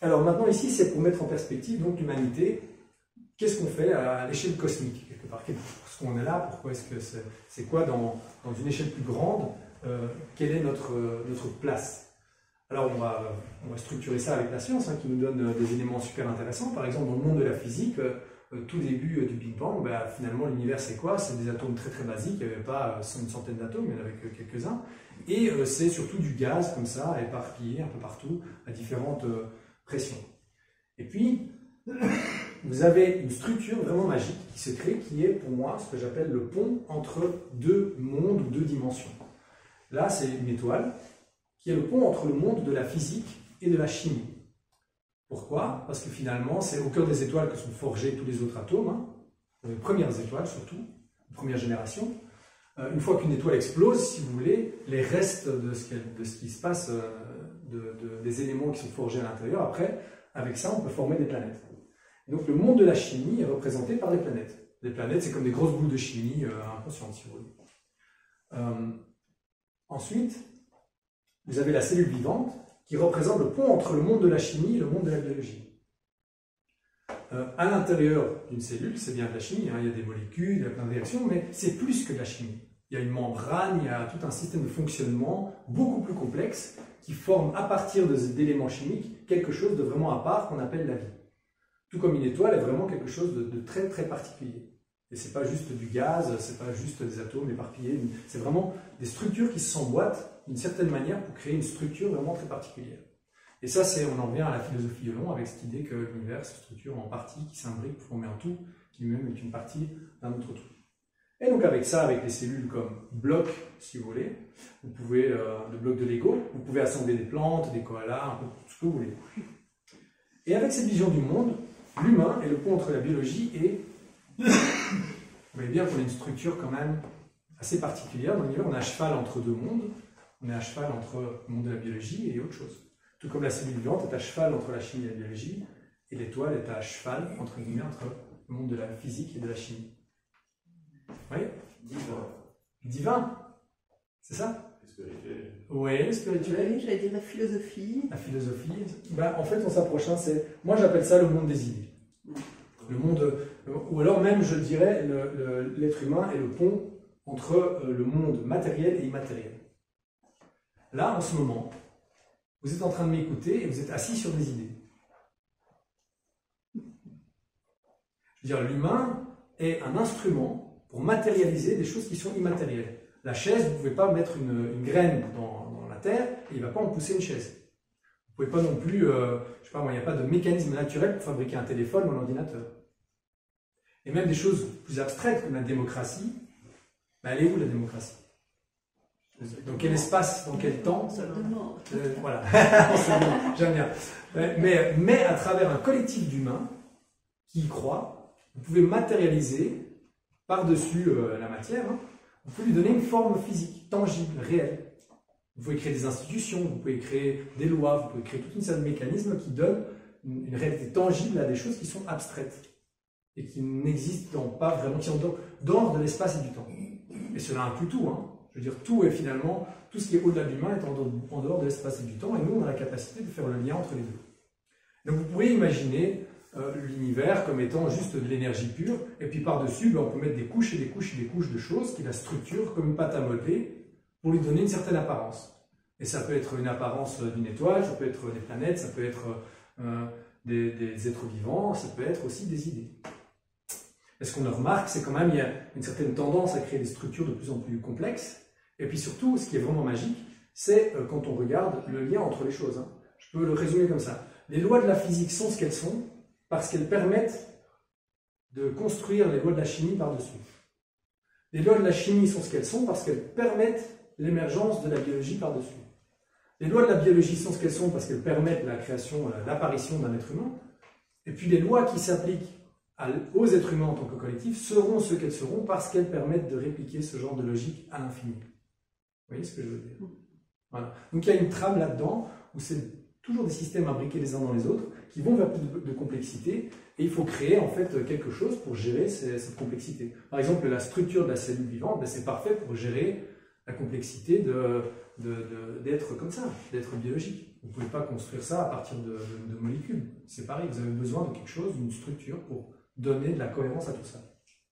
Alors maintenant ici, c'est pour mettre en perspective donc l'humanité. Qu'est-ce qu'on fait à l'échelle cosmique quelque part? Pourquoi on est là? Pourquoi est-ce que c'est quoi dans une échelle plus grande? Quelle est notre place? Alors on va structurer ça avec la science qui nous donne des éléments super intéressants. Par exemple, dans le monde de la physique, tout début du Big Bang, finalement l'univers c'est quoi? C'est des atomes très très basiques, il n'y avait pas une centaine d'atomes, il y en avait que quelques-uns. Et c'est surtout du gaz comme ça, éparpillé un peu partout, à différentes pressions. Et puis, vous avez une structure vraiment magique qui se crée, qui est pour moi ce que j'appelle le pont entre deux mondes ou deux dimensions. Là, c'est une étoile qui est le pont entre le monde de la physique et de la chimie. Pourquoi? Parce que finalement, c'est au cœur des étoiles que sont forgés tous les autres atomes, les premières étoiles surtout, première génération. Une fois qu'une étoile explose, si vous voulez, les restes de ce qui se passe, des éléments qui sont forgés à l'intérieur, après, avec ça, on peut former des planètes. Donc le monde de la chimie est représenté par les planètes. Les planètes, c'est comme des grosses boules de chimie inconscientes, si vous voulez. Ensuite, vous avez la cellule vivante qui représente le pont entre le monde de la chimie et le monde de la biologie. À l'intérieur d'une cellule, c'est bien de la chimie, il y a des molécules, il y a plein de réactions, mais c'est plus que de la chimie. Il y a une membrane, il y a tout un système de fonctionnement beaucoup plus complexe qui forme à partir d'éléments chimiques quelque chose de vraiment à part qu'on appelle la vie. Tout comme une étoile est vraiment quelque chose de très très particulier. Et c'est pas juste du gaz, c'est pas juste des atomes éparpillés, c'est vraiment des structures qui s'emboîtent d'une certaine manière pour créer une structure vraiment très particulière. Et ça, on en revient à la philosophie de Long avec cette idée que l'univers se structure en parties qui s'imbriquent pour former un tout, qui même est une partie d'un autre tout. Et donc avec ça, avec les cellules comme blocs, si vous voulez, vous pouvez, le bloc de Lego, vous pouvez assembler des plantes, des koalas, un peu tout ce que vous voulez. Et avec cette vision du monde, l'humain est le pont entre la biologie et... Vous voyez bien qu'on a une structure quand même assez particulière. Dans l'univers, on est à cheval entre deux mondes. On est à cheval entre le monde de la biologie et autre chose. Tout comme la cellule vivante est à cheval entre la chimie et la biologie, et l'étoile est à cheval entre le monde de la physique et de la chimie. Vous voyez? Divin. Divin, c'est ça? Spirituel. Oui, spirituel. Oui, j'allais dire la philosophie. La philosophie. En fait, on s'approche. Moi, j'appelle ça le monde des idées. Le monde, ou alors même, je dirais, l'être humain est le pont entre le monde matériel et immatériel. Là, en ce moment, vous êtes en train de m'écouter et vous êtes assis sur des idées. Je veux dire, l'humain est un instrument pour matérialiser des choses qui sont immatérielles. La chaise, vous ne pouvez pas mettre une graine dans la terre et il ne va pas en pousser une chaise. Vous ne pouvez pas non plus, je sais pas moi, il n'y a pas de mécanisme naturel pour fabriquer un téléphone ou un ordinateur. Et même des choses plus abstraites comme la démocratie, elle est où la démocratie? Dans quel espace, dans quel temps? Voilà, j'aime bien. Mais à travers un collectif d'humains qui y croient, vous pouvez matérialiser par-dessus la matière, vous pouvez lui donner une forme physique, tangible, réelle. Vous pouvez créer des institutions, vous pouvez créer des lois, vous pouvez créer toute une série de mécanismes qui donnent une réalité tangible à des choses qui sont abstraites et qui n'existent pas vraiment, qui sont dehors de l'espace et du temps. Et cela inclut tout. Je veux dire, tout est finalement, tout ce qui est au-delà de l'humain est en dehors de l'espace et du temps, et nous, on a la capacité de faire le lien entre les deux. Donc vous pourriez imaginer l'univers comme étant juste de l'énergie pure, et puis par-dessus, on peut mettre des couches et des couches et des couches de choses qui la structurent comme une pâte à modeler pour lui donner une certaine apparence. Et ça peut être une apparence d'une étoile, ça peut être des planètes, ça peut être des êtres vivants, ça peut être aussi des idées. Et ce qu'on remarque, c'est quand même il y a une certaine tendance à créer des structures de plus en plus complexes. Et puis surtout, ce qui est vraiment magique, c'est quand on regarde le lien entre les choses. Je peux le résumer comme ça. Les lois de la physique sont ce qu'elles sont parce qu'elles permettent de construire les lois de la chimie par-dessus. Les lois de la chimie sont ce qu'elles sont parce qu'elles permettent l'émergence de la biologie par-dessus. Les lois de la biologie sont ce qu'elles sont parce qu'elles permettent la création, l'apparition d'un être humain. Et puis les lois qui s'appliquent aux êtres humains en tant que collectif seront ce qu'elles seront parce qu'elles permettent de répliquer ce genre de logique à l'infini. Vous voyez ce que je veux dire? Voilà. Donc il y a une trame là-dedans où c'est toujours des systèmes imbriqués les uns dans les autres qui vont vers plus de complexité et il faut créer en fait quelque chose pour gérer cette complexité. Par exemple, la structure de la cellule vivante, c'est parfait pour gérer la complexité d'être comme ça, d'être biologique. Vous ne pouvez pas construire ça à partir de molécules. C'est pareil, vous avez besoin de quelque chose, d'une structure pour donner de la cohérence à tout ça.